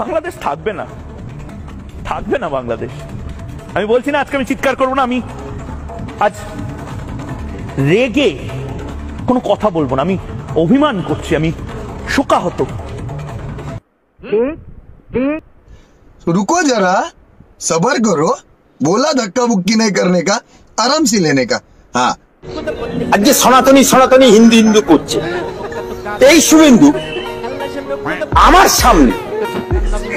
বাংলাদেশ থাকবে না, থাকবে না বাংলাদেশ। আমি বলছি না আজকে আমি চিৎকার করবো না, আমি আজ রেগে কোনো কথা বলবো না, আমি অভিমান করছি, আমি শোকাহত। रुको जरा, सबर करो, बोला धक्का बुक्की नहीं करने का, आराम से लेने का। हाँ, आज सनातनी सनातनी हिंदू हिंदू করছে এই শুভেন্দু আমার সামনে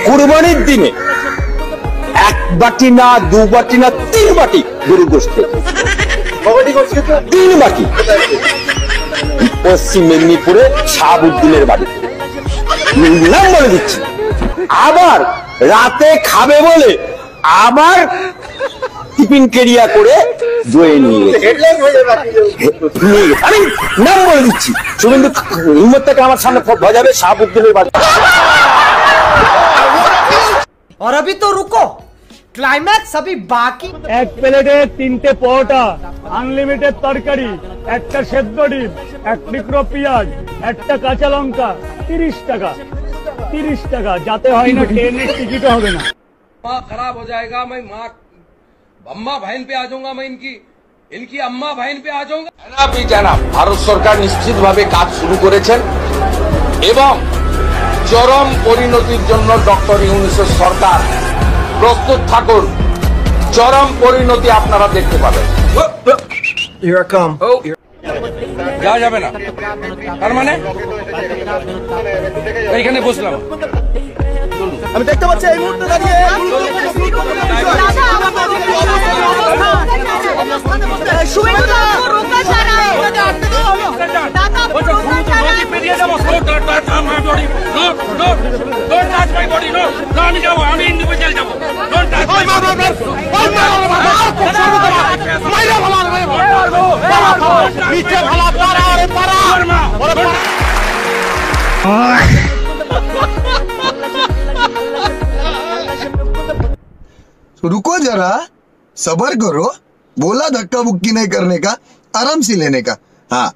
কুরবানির দিনে এক বাটি না দু বাটি না তিন বাটি গরু গোশত, 3 বাটি পশ্চিম মেদিনীপুরে শাহাবুদ্দিনের বাড়ি নাম বলে দিচ্ছি। আবার রাতে খাবে বলে আবার টিফিন কেরিয়া করে জয়ে নিয়ে গেছে। আমি নাম বলে দিচ্ছি, শুভেন্দু হিম্মত থেকে আমার সামনে বাজাবে শাহাবুদ্দিনের বাড়ি। और अभी तो रुको, क्लाइमैक्स अभी बाकी। এক প্লেটে 3টে পরোটা, আনলিমিটেড তরকারি, একটা সেদ্ধ ডিম, এক টুকরো পেঁয়াজ, একটা কাঁচা লঙ্কা, 30 টাকা। 30 টাকা, যাতে হয় না ট্রেনের টিকিটও হবে না। माँ खराब हो जाएगा, मैं माँ अम्मा बहन पे आ जाऊंगा, मैं इनकी अम्मा बहन पे आ जाऊंगा। ভারত সরকার নিশ্চিতভাবে কাজ শুরু করেছেন এবং চরম পরিণতির জন্য ডক্টর ইউনূসের সরকার প্রস্তুত থাকুন। চরম পরিণতি আপনারা দেখতে পাবেন। যাওয়া যাবে না, তার মানে এইখানে বসলাম। আমি দেখতে পাচ্ছি এই মুহূর্তে দাঁড়িয়ে रुको जरा, सबर करो, बोला धक्का बुक्की नहीं करने का, आराम से लेने का। हाँ,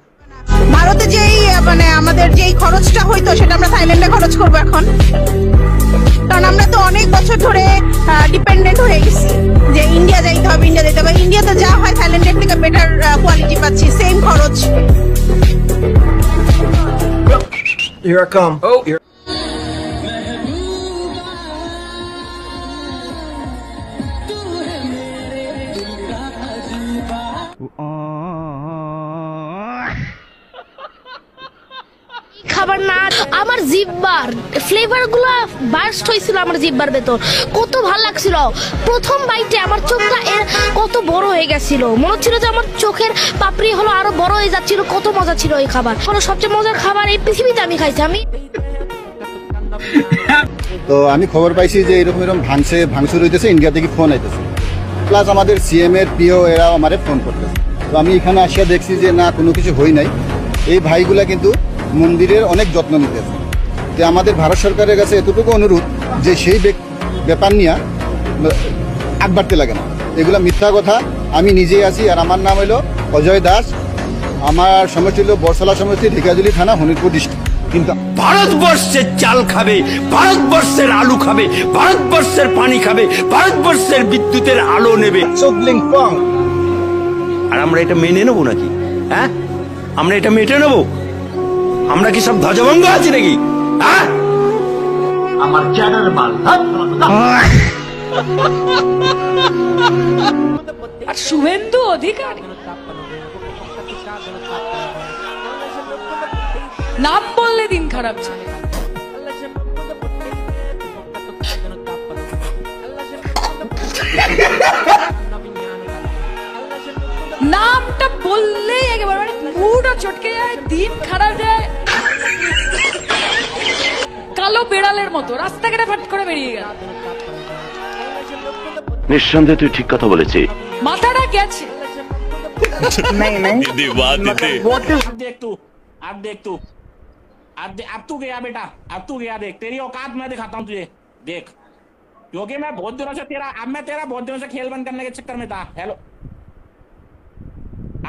ভারতে যেই মানে আমাদের যেই খরচটা হইতো সেটা আমরা থাইল্যান্ডে খরচ করবো এখন, কারণ আমরা তো অনেক বছর ধরে ডিপেন্ডেন্ট হয়ে গেছি যে ইন্ডিয়া যাইতে হবে, ইন্ডিয়া যেতে হবে। ইন্ডিয়াতে যা হয় থাইল্যান্ডের থেকে বেটার কোয়ালিটি পাচ্ছি, সেম খরচ। Here I come. খাবার না আমার জিহ্বার ফ্লেভার গুলো বার্স্ট হয়েছিল, আমার জিহ্বার ভেতর কত ভালো লাগছিল। প্রথম বাইটে আমার চোখটা কত বড় হয়ে গেছিল, মনে হচ্ছিল যে আমার চোখের পাপড়ি হলো আরো বড় হয়ে যাচ্ছিল। কত মজা ছিল এই খাবার, হলো সবচেয়ে মজার খাবার এই পৃথিবীতে আমি খাইছি। আমি তো আমি খবর পাইছি যে এরকম এরকম ভাঙচুর হইতেছে, ইন্ডিয়া থেকে ফোন আইতেছে, প্লাস আমাদের সিএম এর পিও এরাও আমারে ফোন করতেছে। তো আমি এখানে আসিয়া দেখছি যে না, কোনো কিছু হই নাই। এই ভাইগুলা কিন্তু মন্দিরের অনেক যত্ন নিতেছে। তো আমাদের ভারত সরকারের কাছে এতটুকু অনুরোধ যে সেই ব্যাপার নিয়ে আগ বাড়তে লাগে না, এগুলা মিথ্যা কথা। আমি নিজেই আছি, আর আমার নাম হলো অজয় দাস। আমার সমষ্টি হলো বরসলা সমষ্টি, ঢেকিয়াজুলি থানা, হরিপুর ডিস্ট্রিক্ট। কিন্তু ভারতবর্ষের চাল খাবে, ভারতবর্ষের আলু খাবে, ভারতবর্ষের পানি খাবে, ভারতবর্ষের বিদ্যুতের আলো নেবে। আর আমরা এটা মেনে নেবো নাকি? হ্যাঁ, আমরা এটা মেনে নেবো? আমরা কি সব ধ্বজভঙ্গ আছি নাকি? হ্যাঁ, আমার চ্যাটার মাল। আর শুভেন্দু অধিকারী নাম বললে দিন খারাপ চলে। নামটা বললেই একেবারে মানে মুডও চটকে যায়, দিন খারাপ যায়। কালো বেড়ালের মতো রাস্তাঘাটে ফাট করে বেরিয়ে গেল। নিঃসন্দেহে তুই ঠিক কথা বলেছিস, মাথাটা গেছে। अब तू गया बेटा, अब तू गया। देख तेरी औकात मैं दिखाता हूँ तुझे, देख। क्योंकि मैं बहुत दिनों से बहुत दिनों से खेल बंद करने के चक्कर में था। हेलो,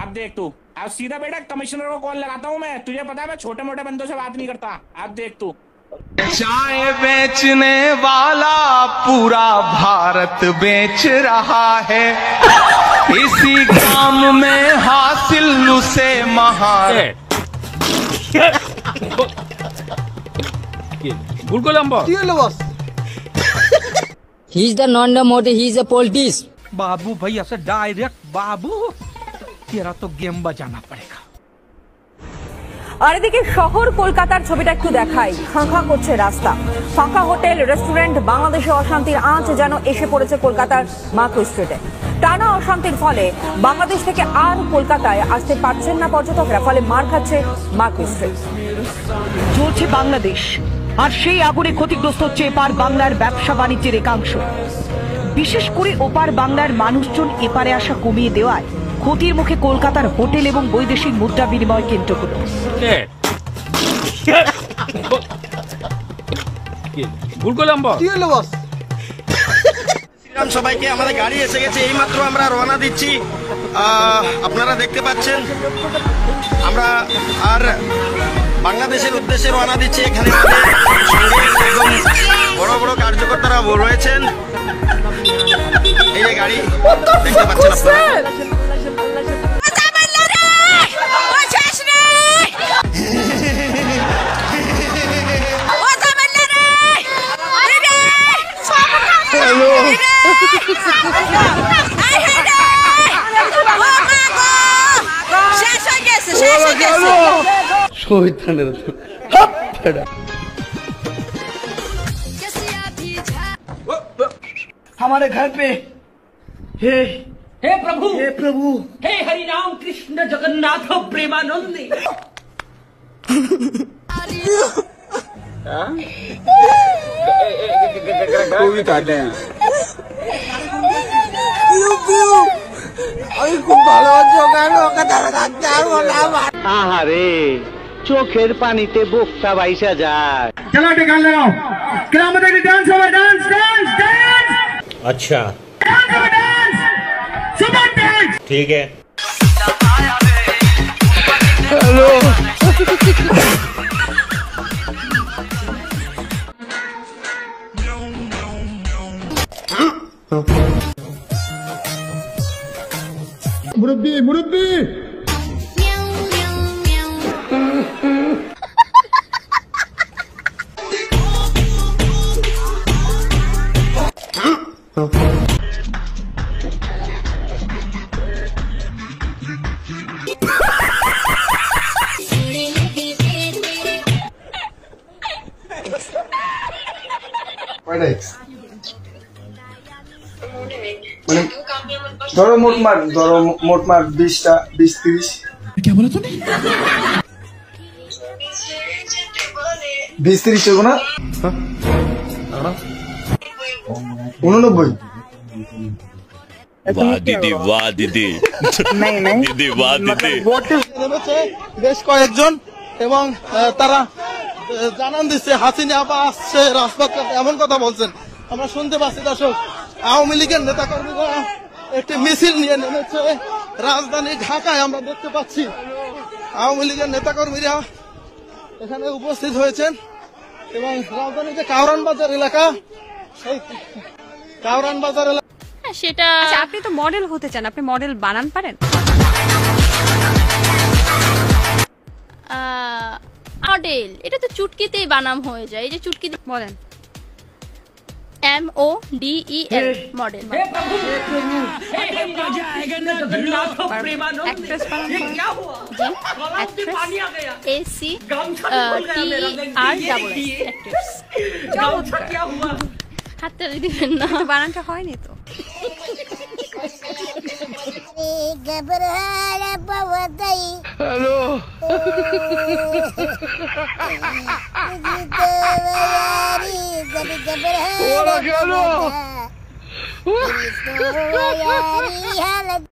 अब देख तू, अब सीधा बेटा कमिश्नर को कॉल लगाता हूँ मैं। तुझे पता है मैं छोटे मोटे बंदों से बात नहीं करता। अब देख तू, चाय बेचने वाला पूरा भारत बेच रहा है इसी काम में हासिल उसे महारत He is the non-motive, he is a politics. बाबू भैया से डायरेक्ट बाबू तेरा तो गेम बजाना पड़ेगा। আর এদিকে শহর কলকাতার ছবিটা একটু দেখাই। খাঁ করছে রাস্তা, ফাঁকা হোটেল রেস্টুরেন্ট, বাংলাদেশে অশান্তির আঁচ যেন এসে পড়েছে কলকাতার মার্কেট স্ট্রিটে। টানা অশান্তির ফলে বাংলাদেশ থেকে আর কলকাতায় আসতে পারছেন না পর্যটকরা, ফলে মার খাচ্ছে মার্কেট স্ট্রিট। চলছে বাংলাদেশ, আর সেই আগুনে ক্ষতিগ্রস্ত হচ্ছে এপার বাংলার ব্যবসা বাণিজ্যের একাংশ। বিশেষ করে ওপার বাংলার মানুষজন এপারে আসা কমিয়ে দেওয়ায় ক্ষতির মুখে কলকাতার হোটেল এবং বৈদেশিক মুদ্রা বিনিময় কেন্দ্রগুলো। সবাইকে আমাদের গাড়ি এসে গেছে, এইমাত্র আমরা রওনা দিচ্ছি। আপনারা দেখতে পাচ্ছেন আমরা আর বাংলাদেশের উদ্দেশ্যে রওনা দিচ্ছি। এখানে একদম বড় বড় কার্যকর্তারা রয়েছেন। এই যে গাড়ি দেখতে পাচ্ছেন আপনারা। हमारे घर पे हे प्रभु हे हरि राम कृष्ण जगन्नाथ प्रेमानंदी। আমি খুব ভালোবাসি কেন ওকে তারা থাকতে পারবো না। আহারে চোখের পানিতে বুকটা বাইসা যায়। चलो एक गान लगाओ, किरामत एक डांस होगा, डांस डांस डांस। अच्छा डांस सुपर डांस, ठीक है। हेलो मुरब्बी मुरब्बी মানে ধরো মোটমাট 20টা 20-30। क्या बोला तूने? 20-30 হবে না? 89। वाह दीदी वाह दीदी दीदी वाह दीदी। বেশ কয়েকজন এবং তারা জানান দিচ্ছে হাসিনা আপা আসছে রাজপথে, এমন কথা বলছেন আমরা শুনতে পাচ্ছি। দর্শক, আওয়ামী লীগের নেতাকর্মীরা একটি মিছিল নিয়ে নেমেছে রাজধানী ঢাকায়। আমরা দেখতে পাচ্ছি আওয়ামী লীগের নেতাকর্মীরা এখানে উপস্থিত হয়েছেন এবং রাজধানী যে কাউরান বাজার এলাকা, সেই কাউরান বাজার এলাকা সেটা আপনি তো মডেল হতে চান, আপনি মডেল বানান পারেন? মডেল এটা তো চুটকিতেই বানাম হয়ে যায়। এই যে চুটকি বলেন, MODEL মডেল। एक्ट्रेस হাতটা দিবেন না, বানানটা হয়নি তো। হ্যালো